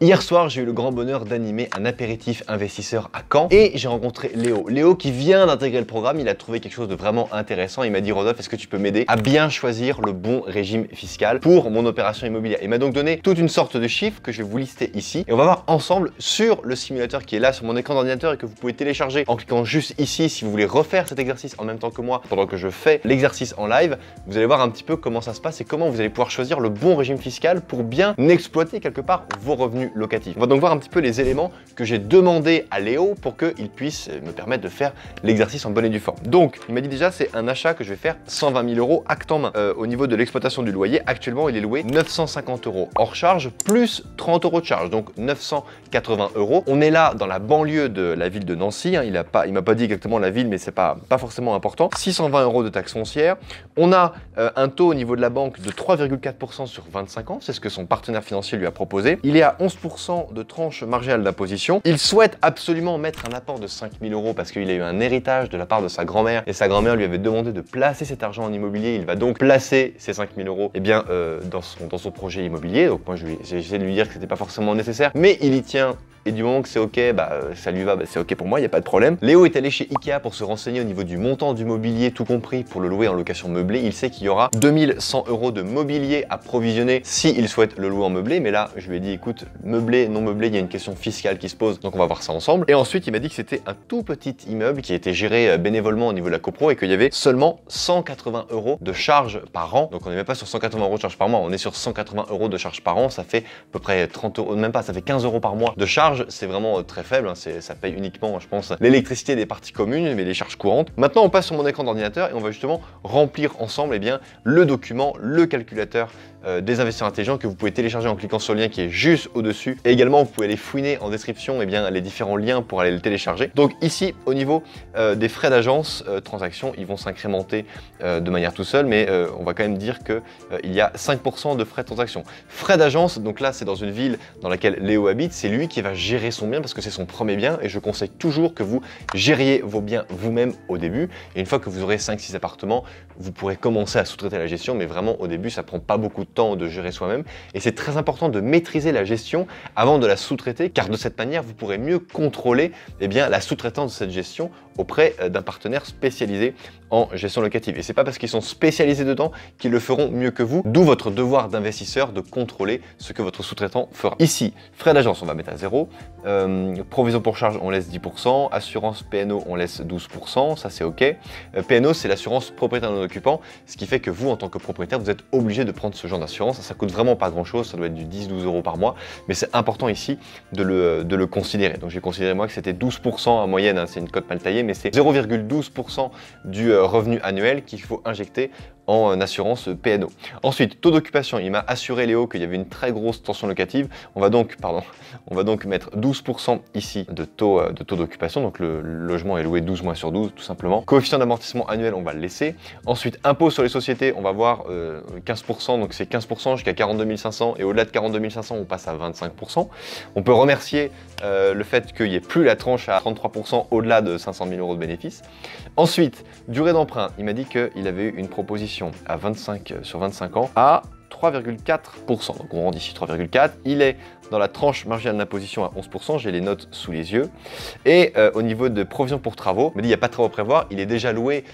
Hier soir, j'ai eu le grand bonheur d'animer un apéritif investisseur à Caen et j'ai rencontré Léo. Léo qui vient d'intégrer le programme, il a trouvé quelque chose de vraiment intéressant. Il m'a dit: Rodolphe, est-ce que tu peux m'aider à bien choisir le bon régime fiscal pour mon opération immobilière? Il m'a donc donné toute une sorte de chiffres que je vais vous lister ici et on va voir ensemble sur le simulateur qui est là sur mon écran d'ordinateur et que vous pouvez télécharger en cliquant juste ici si vous voulez refaire cet exercice en même temps que moi pendant que je fais l'exercice en live. Vous allez voir un petit peu comment ça se passe et comment vous allez pouvoir choisir le bon régime fiscal pour bien exploiter quelque part vos revenus locatif. On va donc voir un petit peu les éléments que j'ai demandé à Léo pour qu'il puisse me permettre de faire l'exercice en bonne et due forme. Donc, il m'a dit déjà, c'est un achat que je vais faire 120 000 euros acte en main. Au niveau de l'exploitation du loyer, actuellement, il est loué 950 euros hors charge, plus 30 euros de charge, donc 980 euros. On est là dans la banlieue de la ville de Nancy. Hein. Il m'a pas dit exactement la ville, mais c'est pas forcément important. 620 euros de taxes foncières. On a un taux au niveau de la banque de 3,4% sur 25 ans. C'est ce que son partenaire financier lui a proposé. Il est à 11% de tranche marginale d'imposition. Il souhaite absolument mettre un apport de 5 000 euros parce qu'il a eu un héritage de la part de sa grand-mère et sa grand-mère lui avait demandé de placer cet argent en immobilier. Il va donc placer ces 5 000 euros dans son projet immobilier. Donc moi j'ai essayé de lui dire que c'était pas forcément nécessaire, mais il y tient. Et du moment que c'est ok, ça lui va, c'est ok pour moi, il n'y a pas de problème. Léo est allé chez Ikea pour se renseigner au niveau du montant du mobilier, tout compris pour le louer en location meublée. Il sait qu'il y aura 2100 euros de mobilier à provisionner s'il souhaite le louer en meublé. Mais là, je lui ai dit, écoute, meublé, non meublé, il y a une question fiscale qui se pose, donc on va voir ça ensemble. Et ensuite, il m'a dit que c'était un tout petit immeuble qui était géré bénévolement au niveau de la copro et qu'il y avait seulement 180 euros de charges par an. Donc on n'est même pas sur 180 euros de charges par mois, on est sur 180 euros de charges par an. Ça fait à peu près 30 euros, même pas, ça fait 15 euros par mois de charges. C'est vraiment très faible, hein. Ça paye uniquement, je pense, l'électricité des parties communes, mais les charges courantes. Maintenant, on passe sur mon écran d'ordinateur et on va justement remplir ensemble le document, le calculateur des investisseurs intelligents que vous pouvez télécharger en cliquant sur le lien qui est juste au-dessus. Et également, vous pouvez aller fouiner en description les différents liens pour aller le télécharger. Donc ici, au niveau des frais d'agence, transactions, ils vont s'incrémenter de manière tout seul, mais on va quand même dire que il y a 5% de frais de transaction. Frais d'agence, donc là, c'est dans une ville dans laquelle Léo habite, c'est lui qui va gérer son bien parce que c'est son premier bien et je conseille toujours que vous gériez vos biens vous-même au début. Et une fois que vous aurez 5-6 appartements, vous pourrez commencer à sous-traiter la gestion, mais vraiment au début, ça prend pas beaucoup de temps de gérer soi-même et c'est très important de maîtriser la gestion avant de la sous-traiter car de cette manière vous pourrez mieux contrôler la sous-traitance de cette gestion auprès d'un partenaire spécialisé en gestion locative. Et c'est pas parce qu'ils sont spécialisés dedans qu'ils le feront mieux que vous, d'où votre devoir d'investisseur de contrôler ce que votre sous-traitant fera. Ici, frais d'agence, on va mettre à 0, provision pour charge, on laisse 10%, assurance PNO, on laisse 12%, ça c'est ok. PNO, c'est l'assurance propriétaire non occupant, ce qui fait que vous, en tant que propriétaire, vous êtes obligé de prendre ce genre d'assurance. Ça coûte vraiment pas grand-chose, ça doit être du 10-12 euros par mois, mais c'est important ici de le considérer. Donc j'ai considéré moi que c'était 12% en moyenne, hein, c'est une cote mal taillée, mais c'est 0,12% du revenu annuel qu'il faut injecter en assurance PNO. Ensuite, taux d'occupation, il m'a assuré Léo qu'il y avait une très grosse tension locative. On va donc mettre 12% ici de taux d'occupation, donc le logement est loué 12 mois sur 12 tout simplement. Coefficient d'amortissement annuel, on va le laisser. Ensuite, impôt sur les sociétés, on va voir 15%, donc c'est 15% jusqu'à 42 500 et au-delà de 42 500, on passe à 25%. On peut remercier le fait qu'il n'y ait plus la tranche à 33% au-delà de 500 000 euros de bénéfices. Ensuite, durée d'emprunt, il m'a dit qu'il avait eu une proposition à 25 ans à 3,4%. Donc on rend ici 3,4. Il est dans la tranche marginale d'imposition à 11%, j'ai les notes sous les yeux. Et au niveau de provision pour travaux, il me dit il n'y a pas de travaux à prévoir, il est déjà loué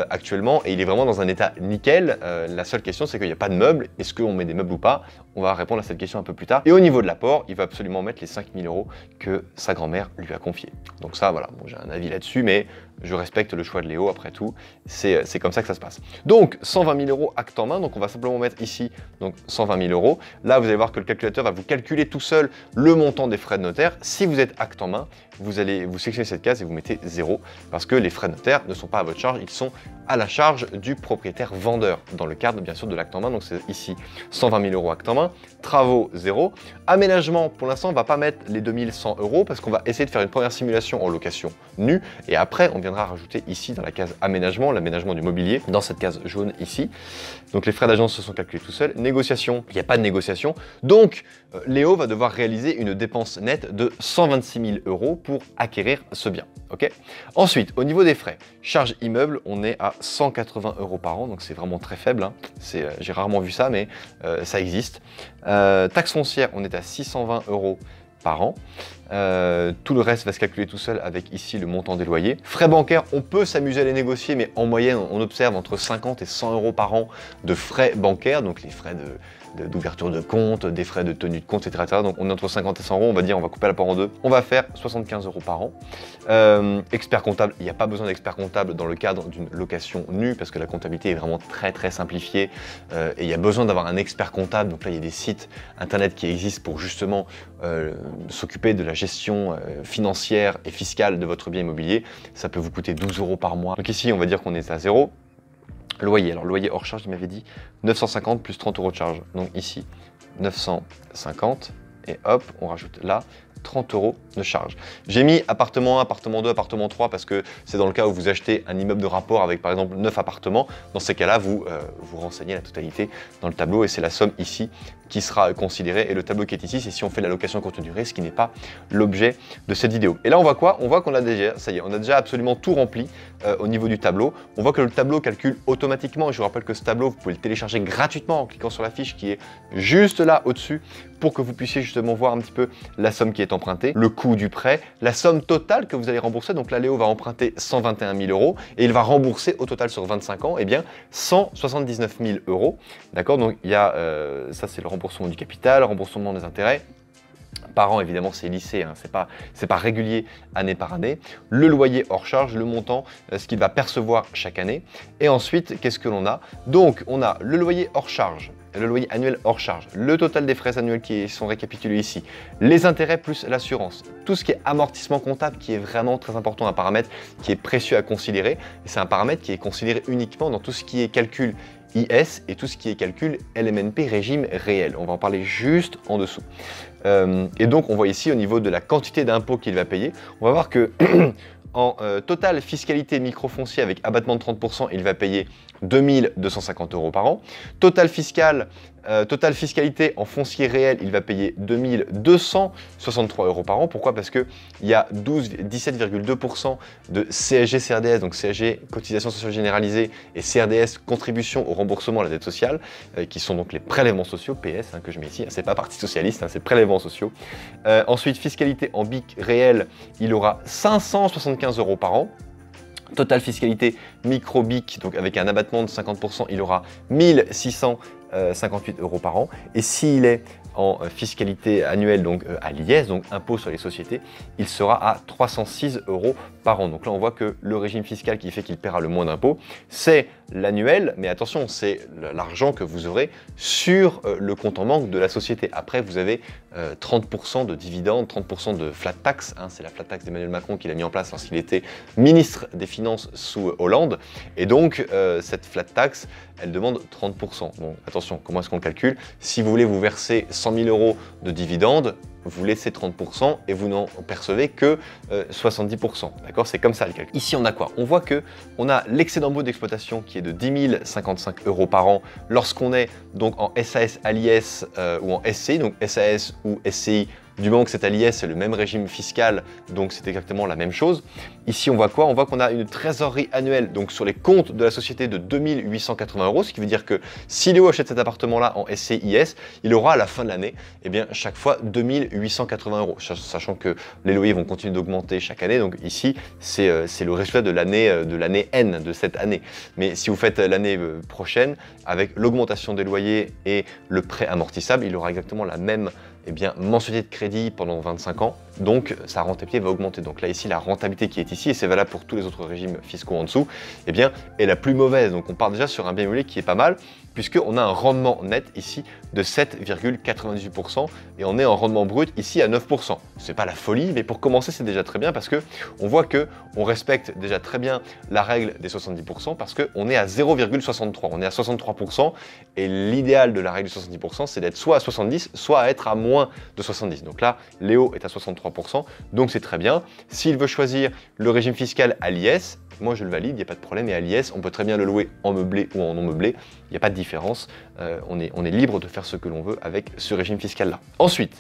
actuellement et il est vraiment dans un état nickel. La seule question c'est qu'il n'y a pas de meubles, est-ce qu'on met des meubles ou pas? On va répondre à cette question un peu plus tard. Et au niveau de l'apport, il va absolument mettre les 5 000 euros que sa grand-mère lui a confiés. Donc ça voilà, bon, j'ai un avis là-dessus, mais je respecte le choix de Léo après tout, c'est comme ça que ça se passe. Donc 120 000 euros acte en main, donc on va simplement mettre ici donc 120 000 euros. Là vous allez voir que le calculateur va vous calculer tout seul le montant des frais de notaire. Si vous êtes acte en main, vous sélectionnez cette case et vous mettez 0 parce que les frais de notaire ne sont pas à votre charge, ils sont à la charge du propriétaire vendeur dans le cadre bien sûr de l'acte en main. Donc c'est ici 120 000 euros acte en main, travaux 0, aménagement pour l'instant on va pas mettre les 2100 euros parce qu'on va essayer de faire une première simulation en location nue et après on viendra rajouter ici dans la case aménagement, l'aménagement du mobilier, dans cette case jaune ici. Donc les frais d'agence se sont calculés tout seuls. Négociation, il n'y a pas de négociation. Donc Léo va devoir réaliser une dépense nette de 126 000 euros pour acquérir ce bien. Okay. Ensuite, au niveau des frais, charges immeuble, on est à 180 euros par an, donc c'est vraiment très faible. Hein. J'ai rarement vu ça, mais ça existe. Taxes foncières, on est à 620 euros par an. Tout le reste va se calculer tout seul avec ici le montant des loyers. Frais bancaires, on peut s'amuser à les négocier, mais en moyenne, on observe entre 50 et 100 euros par an de frais bancaires, donc les frais d'ouverture de compte, des frais de tenue de compte, etc. Donc on est entre 50 et 100 euros, on va dire, on va couper la part en deux. On va faire 75 euros par an. Expert comptable, il n'y a pas besoin d'expert comptable dans le cadre d'une location nue, parce que la comptabilité est vraiment très simplifiée. Et il y a besoin d'avoir un expert comptable. Donc là, il y a des sites internet qui existent pour justement s'occuper de la gestion financière et fiscale de votre bien immobilier. Ça peut vous coûter 12 euros par mois. Donc ici, on va dire qu'on est à 0. Loyer, alors loyer hors charge, il m'avait dit 950 plus 30 euros de charge. Donc ici, 950 et hop, on rajoute là 30 euros de charge. J'ai mis appartement 1, appartement 2, appartement 3 parce que c'est dans le cas où vous achetez un immeuble de rapport avec par exemple 9 appartements. Dans ces cas-là, vous renseignez la totalité dans le tableau et c'est la somme ici qui sera considérée. Et le tableau qui est ici, c'est si on fait la location courte durée, ce qui n'est pas l'objet de cette vidéo. Et là, on voit quoi? On voit qu'on a déjà, ça y est, on a déjà absolument tout rempli au niveau du tableau. On voit que le tableau calcule automatiquement. Et je vous rappelle que ce tableau, vous pouvez le télécharger gratuitement en cliquant sur la fiche qui est juste là au-dessus pour que vous puissiez justement voir un petit peu la somme qui est empruntée, le coût du prêt, la somme totale que vous allez rembourser. Donc là, Léo va emprunter 121 000 euros et il va rembourser au total sur 25 ans, eh bien 179 000 euros. D'accord? Donc il y a, ça c'est le remboursement du capital, le remboursement des intérêts. Par an, évidemment, c'est lissé, hein, c'est pas régulier année par année. Le loyer hors charge, le montant, ce qu'il va percevoir chaque année. Et ensuite, qu'est-ce que l'on a? Donc, on a le loyer hors charge, le loyer annuel hors charge, le total des frais annuels qui sont récapitulés ici, les intérêts plus l'assurance, tout ce qui est amortissement comptable qui est vraiment très important, un paramètre qui est précieux à considérer. Et c'est un paramètre qui est considéré uniquement dans tout ce qui est calcul IS et tout ce qui est calcul LMNP régime réel. On va en parler juste en dessous. Et donc on voit ici au niveau de la quantité d'impôts qu'il va payer, on va voir que en totale fiscalité microfoncier avec abattement de 30%, il va payer 2 250 euros par an. Total fiscalité en foncier réel, il va payer 2 263 euros par an. Pourquoi? Parce qu'il y a 17,2% de CSG CRDS, donc CSG cotisation sociale généralisée et CRDS contribution au remboursement de la dette sociale, qui sont donc les prélèvements sociaux, PS, que je mets ici, c'est pas parti socialiste, c'est prélèvements sociaux. Ensuite, fiscalité en BIC réel, il aura 575 euros par an. Total fiscalité micro-BIC, donc avec un abattement de 50%, il aura 1658 euros par an. Et s'il est en fiscalité annuelle, donc à l'IS, donc impôt sur les sociétés, il sera à 306 euros par an. Donc là, on voit que le régime fiscal qui fait qu'il paiera le moins d'impôts, c'est l'annuel, mais attention, c'est l'argent que vous aurez sur le compte en banque de la société. Après, vous avez 30% de dividendes, 30% de flat tax, c'est la flat tax d'Emmanuel Macron qu'il a mis en place lorsqu'il était ministre des Finances sous Hollande. Et donc, cette flat tax, elle demande 30%. Bon, attention, comment est-ce qu'on le calcule? Si vous voulez vous verser 100 000 euros de dividendes, vous laissez 30% et vous n'en percevez que 70%. D'accord? C'est comme ça le calcul. Ici, on a quoi? On voit que on a l'excédent brut d'exploitation qui est de 10 055 euros par an lorsqu'on est donc en SAS à l'IS ou en SCI, donc SAS ou SCI. Du moment que c'est à l'IS, c'est le même régime fiscal, donc c'est exactement la même chose. Ici, on voit quoi? On voit qu'on a une trésorerie annuelle donc sur les comptes de la société de 2 880 euros, ce qui veut dire que si Léo achète cet appartement-là en SCIS, il aura à la fin de l'année, eh bien, chaque fois 2 880 euros, sachant que les loyers vont continuer d'augmenter chaque année. Donc ici, c'est le résultat de l'année N, de cette année. Mais si vous faites l'année prochaine, avec l'augmentation des loyers et le prêt amortissable, il aura exactement la même mensualité de crédit pendant 25 ans, donc sa rentabilité va augmenter. Donc là ici, la rentabilité qui est ici, et c'est valable pour tous les autres régimes fiscaux en dessous, est la plus mauvaise. Donc on part déjà sur un bien immobilier qui est pas mal, puisqu'on a un rendement net ici de 7,98% et on est en rendement brut ici à 9%. C'est pas la folie, mais pour commencer, c'est déjà très bien parce que on voit que on respecte déjà très bien la règle des 70% parce qu'on est à 0,63. On est à 63% et l'idéal de la règle du 70%, c'est d'être soit à 70, soit à être à moins de 70. Donc là, Léo est à 63%, donc c'est très bien. S'il veut choisir le régime fiscal à l'IS, moi je le valide, il n'y a pas de problème. Et à l'IS, on peut très bien le louer en meublé ou en non meublé. Il n'y a pas de différence. On est libre de faire ce que l'on veut avec ce régime fiscal-là. Ensuite,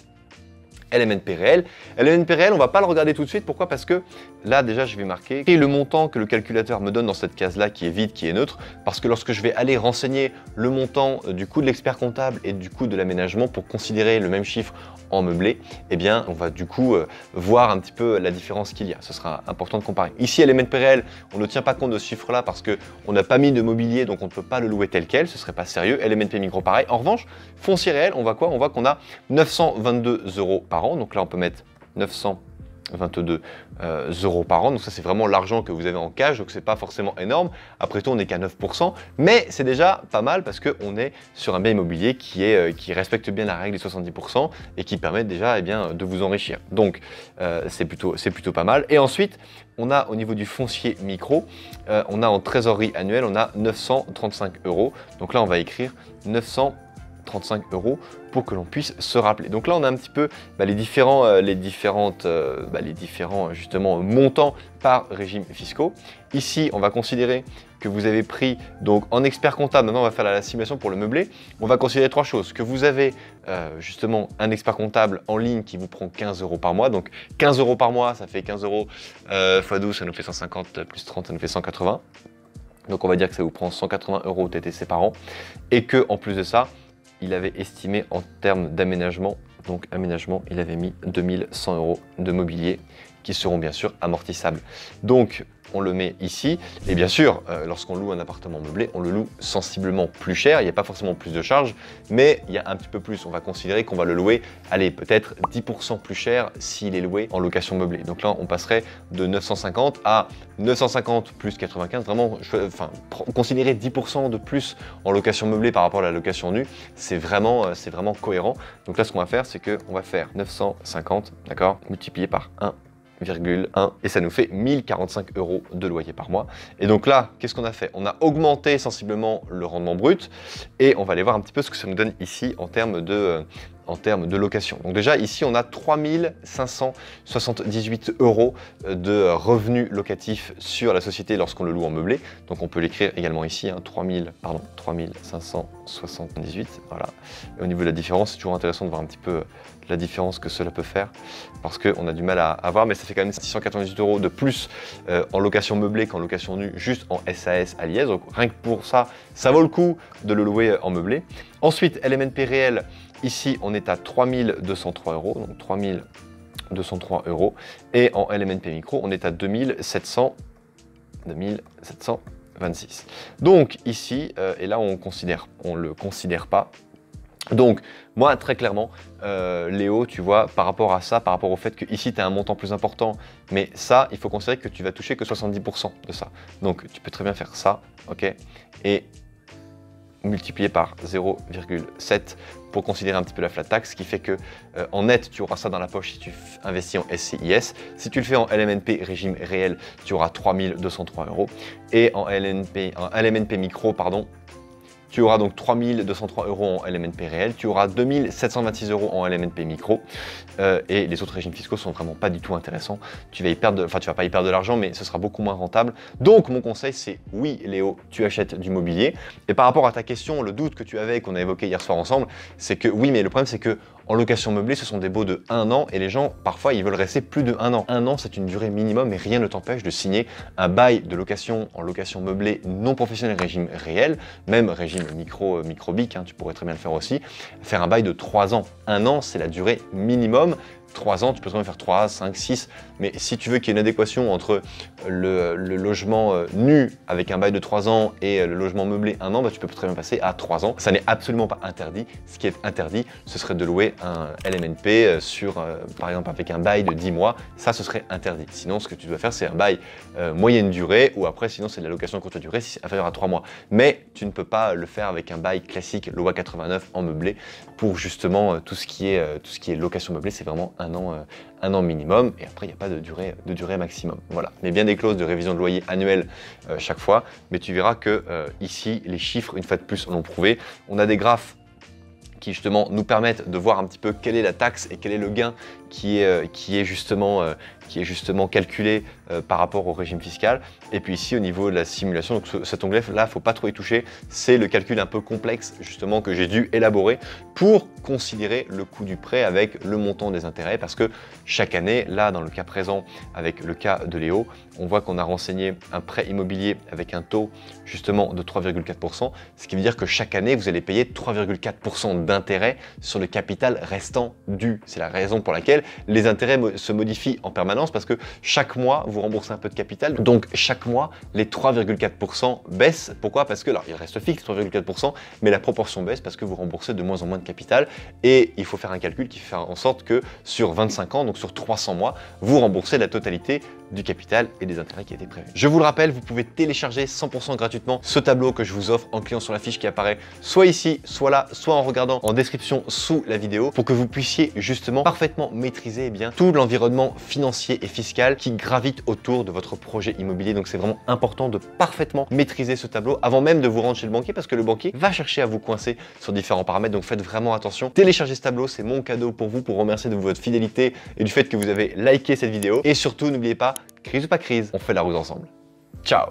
LMNP réel. LMNP réel, on ne va pas le regarder tout de suite. Pourquoi? Parce que là, déjà, je vais marquer le montant que le calculateur me donne dans cette case-là, qui est vide, qui est neutre. Parce que lorsque je vais aller renseigner le montant du coût de l'expert comptable et du coût de l'aménagement pour considérer le même chiffre en meublé, eh bien on va du coup voir un petit peu la différence qu'il y a. Ce sera important de comparer. Ici, LMNP réel, on ne tient pas compte de ce chiffre-là parce qu'on n'a pas mis de mobilier, donc on ne peut pas le louer tel quel, ce serait pas sérieux. LMNP micro pareil. En revanche, foncier réel, on voit quoi? On voit qu'on a 922 € par an, donc là on peut mettre 922 € par an, donc ça c'est vraiment l'argent que vous avez en cash, donc c'est pas forcément énorme. Après tout, on n'est qu'à 9%, mais c'est déjà pas mal parce qu'on est sur un bien immobilier qui respecte bien la règle des 70% et qui permet déjà de vous enrichir. Donc c'est plutôt pas mal. Et ensuite, on a au niveau du foncier micro, on a en trésorerie annuelle, on a 935 €. Donc là, on va écrire 935 € pour que l'on puisse se rappeler. Donc là, on a un petit peu les différents justement montants par régime fiscaux. Ici, on va considérer que vous avez pris, donc en expert comptable, maintenant on va faire la simulation pour le meublé, on va considérer trois choses, que vous avez justement un expert comptable en ligne qui vous prend 15 € par mois, donc 15 € par mois, ça fait 15 € x 12, ça nous fait 150, plus 30, ça nous fait 180. Donc on va dire que ça vous prend 180 € TTC par an, et que en plus de ça, il avait estimé en termes d'aménagement, donc aménagement, il avait mis 2100 € de mobilier qui seront bien sûr amortissables. Donc on le met ici, et bien sûr, lorsqu'on loue un appartement meublé, on le loue sensiblement plus cher, il n'y a pas forcément plus de charges, mais il y a un petit peu plus, on va considérer qu'on va le louer, allez, peut-être 10% plus cher s'il est loué en location meublée. Donc là, on passerait de 950 à 950 plus 95, vraiment, considérer 10% de plus en location meublée par rapport à la location nue, c'est vraiment cohérent. Donc là, ce qu'on va faire, c'est qu'on va faire 950, d'accord, multiplié par 1,1 et ça nous fait 1045 € de loyer par mois. Et donc là, qu'est-ce qu'on a fait? On a augmenté sensiblement le rendement brut et on va aller voir un petit peu ce que ça nous donne ici en termes de location. Donc déjà ici on a 3578 € de revenus locatifs sur la société lorsqu'on le loue en meublé. Donc on peut l'écrire également ici, 3578, voilà. Et au niveau de la différence, c'est toujours intéressant de voir un petit peu la différence que cela peut faire parce qu'on a du mal à voir, mais ça fait quand même 698 € de plus en location meublée qu'en location nue, juste en SAS à Liège. Donc rien que pour ça, ça vaut le coup de le louer en meublé. Ensuite, LMNP réel, ici on est à 3203 €, donc 3203 €. Et en LMNP micro, on est à 2726. Donc ici, et là on le considère pas. Donc moi très clairement, Léo, tu vois, par rapport à ça, par rapport au fait que ici tu as un montant plus important, mais ça, il faut considérer que tu vas toucher que 70% de ça. Donc tu peux très bien faire ça, ok, et multiplié par 0,7 pour considérer un petit peu la flat tax, ce qui fait que en net, tu auras ça dans la poche si tu investis en SCIS. Si tu le fais en LMNP régime réel, tu auras 3203 €. Et en LMNP micro, pardon, tu auras donc 3203 € en LMNP réel, tu auras 2726 € en LMNP micro, et les autres régimes fiscaux sont vraiment pas du tout intéressants. Tu vas pas y perdre de l'argent, mais ce sera beaucoup moins rentable. Donc mon conseil, c'est oui Léo, tu achètes du mobilier. Et par rapport à ta question, le doute que tu avais, qu'on a évoqué hier soir ensemble, c'est que oui, mais le problème c'est que en location meublée, ce sont des baux de 1 an et les gens, parfois, ils veulent rester plus de 1 an. 1 an, c'est une durée minimum et rien ne t'empêche de signer un bail de location en location meublée non professionnelle régime réel, même régime micro-BIC, tu pourrais très bien le faire aussi, faire un bail de 3 ans. 1 an, c'est la durée minimum. 3 ans, tu peux très bien faire 3, 5, 6, mais si tu veux qu'il y ait une adéquation entre le logement nu avec un bail de 3 ans et le logement meublé 1 an, tu peux très bien passer à 3 ans. Ça n'est absolument pas interdit. Ce qui est interdit, ce serait de louer un LMNP par exemple, avec un bail de 10 mois. Ça, ce serait interdit. Sinon, ce que tu dois faire, c'est un bail moyenne durée ou après, sinon, c'est de la location courte durée si c'est inférieur à 3 mois. Mais tu ne peux pas le faire avec un bail classique loi 89 en meublé pour justement tout ce qui est location meublée, c'est vraiment 1 an minimum, et après il n'y a pas de durée maximum. Voilà, mais bien des clauses de révision de loyer annuelle chaque fois, mais tu verras que ici les chiffres une fois de plus l'ont prouvé. On a des graphes qui justement nous permettent de voir un petit peu quelle est la taxe et quel est le gain qui est justement calculé par rapport au régime fiscal. Et puis ici, au niveau de la simulation, donc cet onglet là, faut pas trop y toucher. C'est le calcul un peu complexe justement que j'ai dû élaborer pour considérer le coût du prêt avec le montant des intérêts, parce que chaque année, là dans le cas présent, avec le cas de Léo, on voit qu'on a renseigné un prêt immobilier avec un taux justement de 3,4%, ce qui veut dire que chaque année, vous allez payer 3,4% d'intérêt sur le capital restant dû. C'est la raison pour laquelle les intérêts se modifient en permanence, parce que chaque mois, vous remboursez un peu de capital. Donc chaque mois, les 3,4% baissent. Pourquoi? Parce que, alors il reste fixe 3,4%, mais la proportion baisse parce que vous remboursez de moins en moins de capital. Et il faut faire un calcul qui fait en sorte que sur 25 ans, donc sur 300 mois, vous remboursez la totalité du capital et des intérêts qui étaient prévus. Je vous le rappelle, vous pouvez télécharger 100% gratuitement ce tableau que je vous offre en cliquant sur la fiche qui apparaît soit ici, soit là, soit en regardant en description sous la vidéo, pour que vous puissiez justement parfaitement maîtriser tout l'environnement financier et fiscal qui gravite autour de votre projet immobilier. Donc c'est vraiment important de parfaitement maîtriser ce tableau avant même de vous rendre chez le banquier, parce que le banquier va chercher à vous coincer sur différents paramètres. Donc faites vraiment attention. Téléchargez ce tableau, c'est mon cadeau pour vous, pour remercier de votre fidélité et du fait que vous avez liké cette vidéo. Et surtout, n'oubliez pas, crise ou pas crise, on fait la route ensemble. Ciao!